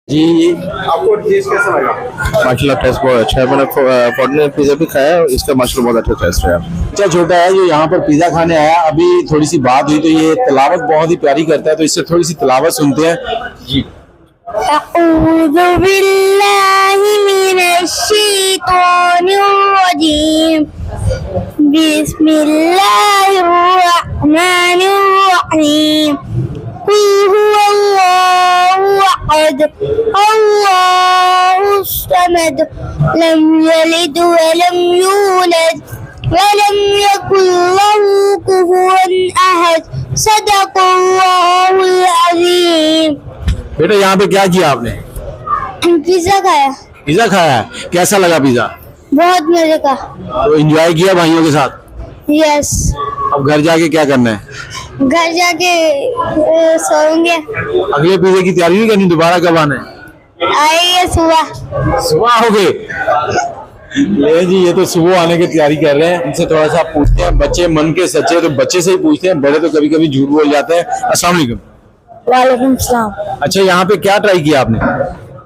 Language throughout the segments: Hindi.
जी आपको टेस्ट कैसा लगा? माशाल्लाह टेस्ट बहुत अच्छा है। मैंने फॉर्डनर पिज़्ज़ा भी खाया है, इसका माशाल्लाह बहुत अच्छा टेस्ट है। बच्चा छोटा है जो यहाँ पर पिज़्ज़ा खाने आया, अभी थोड़ी सी बात हुई तो ये तिलावत बहुत ही प्यारी करता है, तो इससे थोड़ी सी तिलावत सुनते हैं जी। अऊज़ु बिल्लाहि मिनश्शैतानिर्रजीम बिस्मिल्लाहिर्रहमानिर्रहीम कुल हुवल्लाहु अहद अल्लाहुस समद लम यलिद वलम यूलद वलम यकुल लहू कुफुवन अहद सदक़ल्लाहुल अज़ीम। बेटा यहाँ पे क्या किया आपने? पिज्जा खाया। पिज़्ज़ा खाया है, कैसा लगा पिज़्ज़ा? बहुत मजे का। तो एंजॉय किया भाइयों के साथ? यस। अब घर जाके क्या करना है? घर जाके सोएंगे। अगले पिज़्ज़े की तैयारी नहीं करनी? दोबारा कब आना है? आएंगे सुबह। सुबह हो गए? ले जी, ये तो सुबह आने की तैयारी कर रहे हैं। इनसे थोड़ा सा पूछते हैं, बच्चे मन के सच्चे तो बच्चे से ही पूछते हैं, बड़े तो कभी कभी झूठ बोल जाते हैं। अस्सलाम वालेकुम। वालेकुम सलाम। अच्छा, यहाँ पे क्या ट्राई किया आपने?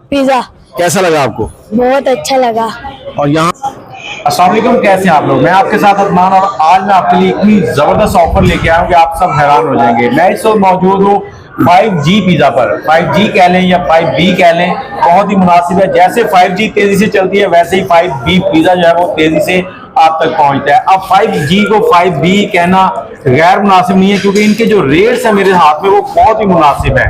पिज्जा। कैसा लगा आपको? बहुत अच्छा लगा। और यहाँ अस्सलाम वालेकुम, कैसे हैं आप लोग? मैं आपके साथ अदनान और आज मैं आपके लिए इतनी जबरदस्त ऑफर लेके आया हूँ कि आप सब हैरान हो जाएंगे। मैं इस वक्त मौजूद हूँ 5G पिज्जा पर। 5G कह लें या 5B कह लें, बहुत ही मुनासिब है। जैसे 5G तेजी से चलती है वैसे ही 5B पिज्जा जो है वो तेजी से आप तक पहुंचता है। अब 5G को 5B कहना गैर मुनासिब नहीं है, क्योंकि इनके जो रेट्स है मेरे हाथ में वो बहुत ही मुनासिब है।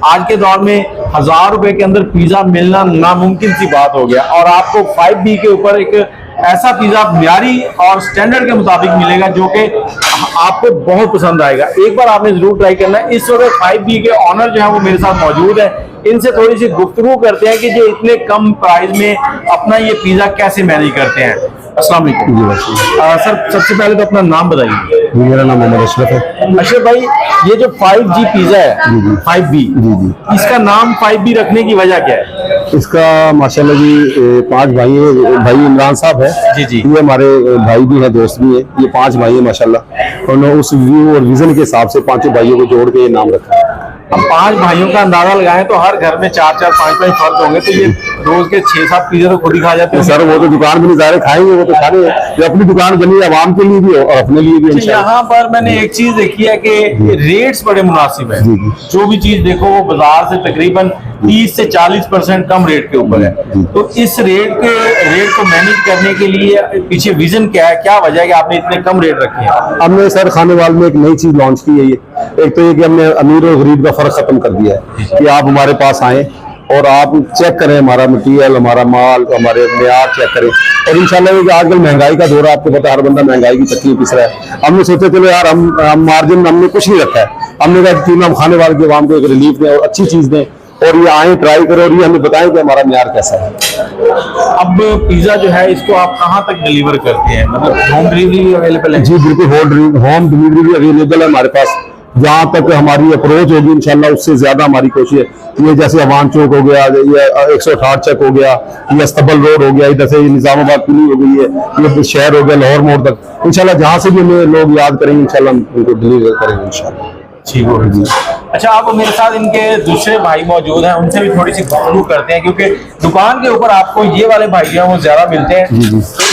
आज के दौर में 1000 रुपए के अंदर पिज्जा मिलना नामुमकिन सी बात हो गया, और आपको 5B के ऊपर एक ऐसा पिज्जा म्यारी और स्टैंडर्ड के मुताबिक मिलेगा जो कि आपको बहुत पसंद आएगा। एक बार आपने जरूर ट्राई करना है। इस वक्त 5B के ऑनर जो है वो मेरे साथ मौजूद है, इनसे थोड़ी सी गुफ्तगू करते हैं कि जो इतने कम प्राइस में अपना ये पिज्जा कैसे मैनेज करते हैं। अस्सलाम वालेकुम। सर, सबसे पहले तो अपना नाम बताइए। मेरा नाम मोहम्मद अशरफ है। अशरफ भाई, ये जो 5G पिज्जा है 5B, इसका नाम 5B रखने की वजह क्या है? इसका माशाल्लाह जी 5 भाई इमरान साहब है जी। ये हमारे भाई भी है, दोस्त भी है। ये 5 भाई है माशाल्लाह, उन्होंने उस व्यू और विजन के हिसाब से 5 भाइयों को जोड़ के ये नाम रखा है। अब 5 भाइयों का अंदाजा लगाएं तो हर घर में 4-4 5-5 फर्द होंगे, तो ये रोज के 6-7 पिज्जे तो खुद ही खा जाते हैं। सर वो तो दुकान में नहीं जा रहे, खाएंगे वो तो खा रहे हैं। ये अपनी दुकान बनी है आवाम के लिए भी और अपने लिए भी। यहाँ पर मैंने एक चीज देखी है कि रेट्स बड़े मुनासिब है। जो भी चीज देखो वो बाजार से तकरीबन 30 से 40% कम रेट के ऊपर है। तो इस रेट को मैनेज करने के लिए पीछे विजन क्या है, क्या वजह है कि आपने इतने कम रेट रखे हैं? हमने सर खानेवाल में एक नई चीज लॉन्च की है। ये एक तो ये कि हमने अमीर और गरीब का फर्क खत्म कर दिया है कि आप हमारे पास आए और आप चेक करें हमारा मटीरियल, हमारा माल, हमारे मेयार चेक करें। और इंशाल्लाह ये आजकल महंगाई का दौर है, आपको पता है हर बंदा महंगाई की तकलीफ पिस रहा है। हमने सोचा चलो यार हम मार्जिन हमने कुछ नहीं रखा है, हमने कहा क्यों हम खाने वाले की आवाम को एक रिलीफ दें और अच्छी चीज दें, और ये आए ट्राई करें और ये हमें बताएं कि हमारा मेयार कैसा है। अब पिज्जा जो है इसको आप कहाँ तक डिलीवर करते हैं? मतलब होम डिलीवरी भी अवेलेबल है? जी बिल्कुल, होम डिलीवरी भी अवेलेबल है हमारे पास। जहाँ तक हमारी अप्रोच होगी इंशाल्लाह उससे ज्यादा हमारी कोशिश है। ये जैसे अवान चौक हो गया, ये 168 चक हो गया, ये अस्तबल रोड हो गया, इधर से निजामाबाद पुली हो गई है, ये शहर हो गया लाहौर मोड़ तक। इंशाल्लाह जहाँ से भी हमें लोग याद करेंगे इंशाल्लाह हम उनको डिलीवर करेंगे इंशाल्लाह। ठीक हो जी। अच्छा, आप मेरे साथ इनके दूसरे भाई मौजूद हैं, उनसे भी थोड़ी सी गुफ्तगू करते हैं, क्योंकि दुकान के ऊपर आपको ये वाले भाई जो हैं वो ज्यादा मिलते हैं। तो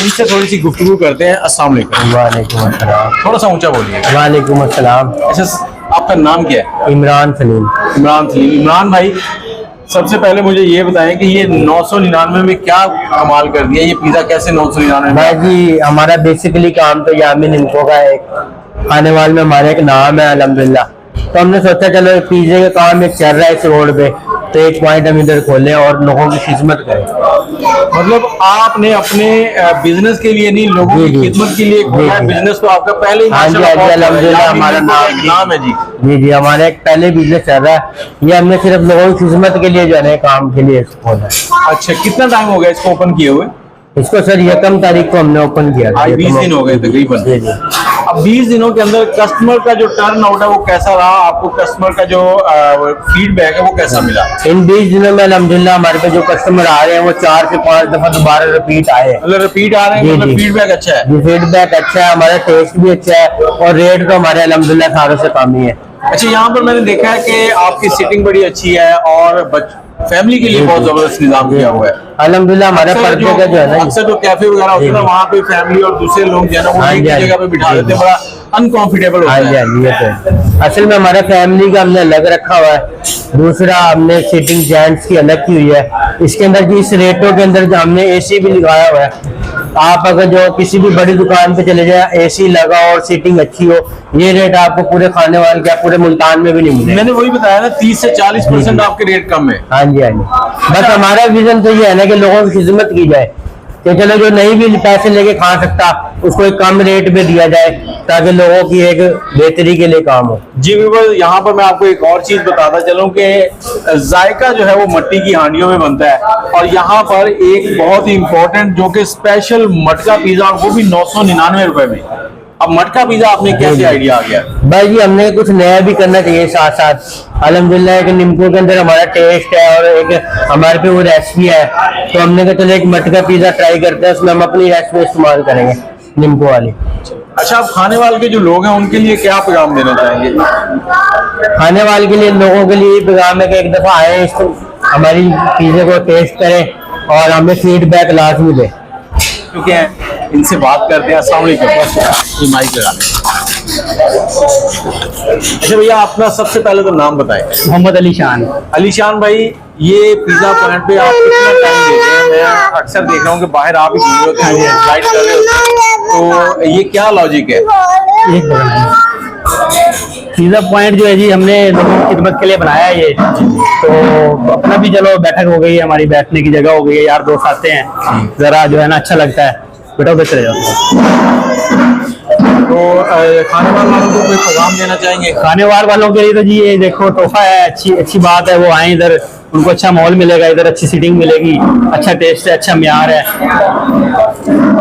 इनसे थोड़ी सी गुफ्तगू करते हैं। अस्सलाम वालेकुम। वालेकुम अस्सलाम। थोड़ा सा ऊंचा बोलिए। वालेकुम अस्सलाम। अच्छा, आपका नाम क्या है? इमरान सलीम। इमरान सलीम। इमरान भाई, सबसे पहले मुझे ये बताएं कि ये 999 में क्या कमाल कर दिया? ये पिज्जा कैसे 999 भाई जी, हमारा बेसिकली काम तो यामिन इनको का है, खाने वाले में हमारा एक नाम है अल्हम्दुलिल्लाह। तो हमने सोचा चलो पिज्जे का काम एक चल रहा है इस रोड पे, तो एक पॉइंट हम इधर खोलें और लोगों की खिदमत करें। मतलब आपने अपने बिजनेस के लिए नहीं, लोगों की खिदमत के लिए खोला है बिजनेस। तो आपका पहले ही अल्हम्दुलिल्लाह हमारा नाम है जी। जी, हमारा एक पहले बिजनेस चल रहा है। ये हमने सिर्फ लोगों की खिदमत के लिए जो है काम के लिए इसको खोला है। अच्छा, कितना टाइम हो गया इसको ओपन किए हुए? इसको सर 1 तारीख को हमने ओपन किया था। आज 20 दिन हो गए तकरीबन। अब 20 दिनों के अंदर कस्टमर का जो टर्न आउट है वो कैसा रहा? आपको कस्टमर का जो फीडबैक है वो कैसा मिला? इन 20 दिनों में अल्हम्दुलिल्लाह हमारे पे जो कस्टमर आ रहे हैं वो 4 से 5 दफा दोबारा रिपीट आए। मतलब रिपीट आ रहे हैं, मतलब फीडबैक अच्छा है? फीडबैक अच्छा है, हमारा टेस्ट भी अच्छा है और रेट तो हमारे अल्हम्दुलिल्लाह सारों से कम ही है। अच्छा, यहाँ पर मैंने देखा है कि आपकी सीटिंग बड़ी अच्छी है और फैमिली के लिए बहुत जबरदस्त निजाम किया हुआ है। अल्हम्दुलिल्लाह हमारे अक्सर पर्दे का जो है ना, अक्सर जो कैफे वगैरह होते हैं ना, वहाँ पे फैमिली और दूसरे लोग जो है ना वो हाँ एक जी, ही हाँ जगह पे बिठा जी, देते हैं, बड़ा अनकंफर्टेबल होता हाँ जी, है। हाँ जी, ये तो है। असल में हमारे फैमिली का हमने अलग रखा हुआ है, दूसरा हमने सीटिंग जेंट्स की अलग की हुई है। इसके अंदर जो इस रेटों के अंदर जो हमने एसी भी लगाया हुआ है, आप अगर जो किसी भी बड़ी दुकान पे चले जाए, एसी लगा और सीटिंग अच्छी हो, ये रेट आपको पूरे खाने वाले क्या पूरे मुल्तान में भी नहीं मिलेगा। मैंने वही बताया ना, 30 से 40% आपके रेट कम है। हाँ जी, हाँ जी। बस हमारा विजन तो ये है ना कि लोगों की खिदमत की जाए, कि चलो जो नहीं भी पैसे लेके खा सकता उसको एक कम रेट में दिया जाए, ताकि लोगों की एक बेहतरी के लिए काम हो। जी बिल्कुल। यहाँ पर मैं आपको एक और चीज बताता चलूं कि जायका जो है वो मिट्टी की हांडियों में बनता है, और यहाँ पर एक बहुत ही इम्पोर्टेंट जो कि स्पेशल मटका पिज्जा, वो भी 999 रुपए में। अब मटका पिज्जा आपने कैसे आइडिया आ गया? भाई जी हमने कुछ नया भी करना चाहिए साथ साथ। अल्हम्दुलिल्लाह एक निम्को के अंदर हमारा टेस्ट है और एक हमारे पे वो रेसिपी है, तो हमने कहा चलो एक मटका पिज्जा ट्राई करते हैं, उसमें हम अपनी रेसिपी इस्तेमाल करेंगे निम्को वाली। अच्छा, अब खाने वाले के जो लोग हैं उनके लिए क्या पैगाम देना चाहेंगे? खाने वाले के लिए लोगों के लिए पैगाम है कि एक दफा आए, इसको हमारी पिज्जे को टेस्ट करें और हमें फीडबैक लाजमी दें। क्योंकि इनसे बात करते हैं। अस्सलाम वालेकुम। ये माइक लगा लें। अच्छा भैया, अपना सबसे पहले तो नाम बताएं। मोहम्मद अली शान। अली शान भाई, ये पिज्जा पॉइंट पे आप कितना टाइम देते हैं? मैं अक्सर देख रहा हूँ कि बाहर आप ही घूम रहे होते हैं, गाइड कर रहे होते हैं, तो ये क्या लॉजिक है? पिज्जा पॉइंट जो है जी, हमने लोगों की खिदमत के लिए बनाया है ये, तो अपना भी चलो बैठक हो गई है, हमारी बैठने की जगह हो गई है, यार दोस्त आते हैं, जरा जो है ना अच्छा लगता है, बेटा उधर चले जाओ। तो खाने वालों को कोई पैगाम देना चाहेंगे? खाने वालों के लिए तो जी ये देखो तोहफा है, अच्छी अच्छी बात है, वो आए इधर, उनको अच्छा माहौल मिलेगा, इधर अच्छी सीटिंग मिलेगी, अच्छा टेस्ट है, अच्छा म्यार है।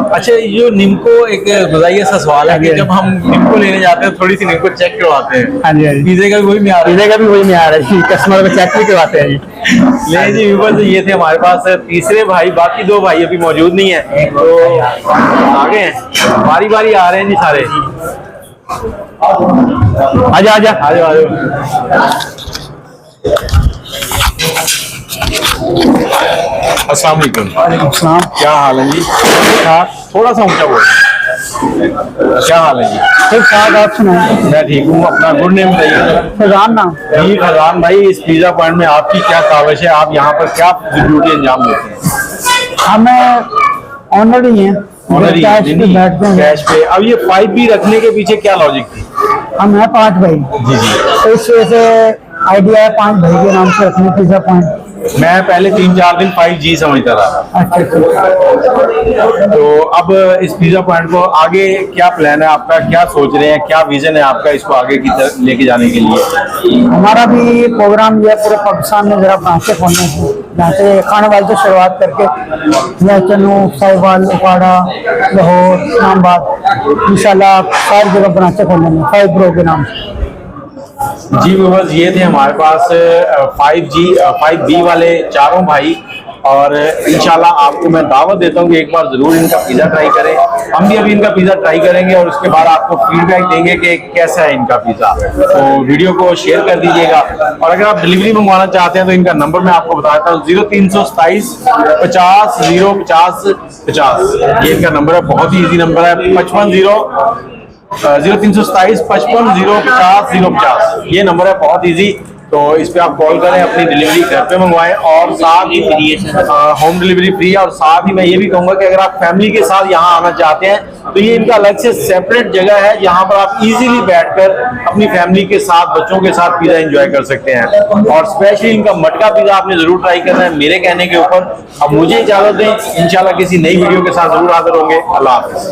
अच्छा, ये जो निम्को, एक बताइए सा सवाल है कि जब हम निम्को लेने जाते हैं थोड़ी सी निम्को चेक करवाते हैं, हाँ जी, हाँ जी। पिज्जे का भी वही म्यार है? पिज्जे का भी वही म्यार है जी, कस्टमर को चेक भी करवाते हैं जी। ले जी व्यूअर्स, ये थे हमारे पास तीसरे भाई, बाकी दो भाई अभी मौजूद नहीं है, तो आगे हैं, बारी बारी आ रहे हैं जी सारे। आजा आजा आ जाओ, आ जाओ। अस्सलाम वालेकुम। क्या हाल है जी? थोड़ा सा ऊंचा बोल। क्या हाल है जी? ठीक ठाक, आप सुनाए? मैं ठीक हूँ। अपना गुड नेम बताइए। फैजान नाम। जी फैजान भाई, इस पिज्जा पॉइंट में आपकी क्या काविश है? आप यहाँ पर क्या ड्यूटी अंजाम देते हैं? हमें ऑनर ही हैं, ऑनर ही कैश पे बैठते हैं। कैश पे। अब ये 5B रखने के पीछे क्या लॉजिक थी? हम हैं 5 भाई, जी जी। तो इस वजह से आइडिया है 5 भाई के नाम से रखने पिज्जा पॉइंट। मैं पहले 3-4 दिन 5G समझता था। तो अब इस पिज्जा पॉइंट को आगे क्या प्लान है आपका? क्या सोच रहे हैं? क्या विजन है आपका इसको आगे की तरफ लेके जाने के लिए? हमारा भी प्रोग्राम ये पूरे पाकिस्तान में जरा ब्रांचें खोलने हैं, जहाँ से खाने वाले से शुरुआत करके चन्नू, साहिवाल, उपाड़ा, लाहौर, इस्लामाबाद, इंशाल्लाह सारी जगह ब्रांचें खोलेंगे 5 प्रो के नाम से। जी व्यूअर्स, ये थे हमारे पास 5B वाले चारों भाई, और इंशाल्लाह आपको मैं दावत देता हूँ कि एक बार जरूर इनका पिज्जा ट्राई करें। हम भी अभी इनका पिज्जा ट्राई करेंगे और उसके बाद आपको फीडबैक देंगे कि कैसा है इनका पिज्जा। तो वीडियो को शेयर कर दीजिएगा, और अगर आप डिलीवरी मंगवाना चाहते हैं तो इनका नंबर मैं आपको बताता हूँ, 0327 50 050 50। ये इनका नंबर है, बहुत ही ईजी नंबर है। 0327 55 050 050 ये नंबर है, बहुत इजी। तो इस पे आप कॉल करें, अपनी डिलीवरी घर पे मंगवाएं, और साथ ही होम डिलीवरी फ्री है। और साथ ही मैं ये भी कहूंगा कि अगर आप फैमिली के साथ यहाँ आना चाहते हैं तो ये इनका अलग से सेपरेट जगह है, यहाँ पर आप इजीली बैठकर अपनी फैमिली के साथ, बच्चों के साथ पिज्जा एंजॉय कर सकते हैं। और स्पेशली इनका मटका पिज्जा आपने जरूर ट्राई करना है मेरे कहने के ऊपर। अब मुझे इजाजत दें, इंशाल्लाह किसी नई वीडियो के साथ जरूर हाजिर होंगे। अल्लाह हाफिज।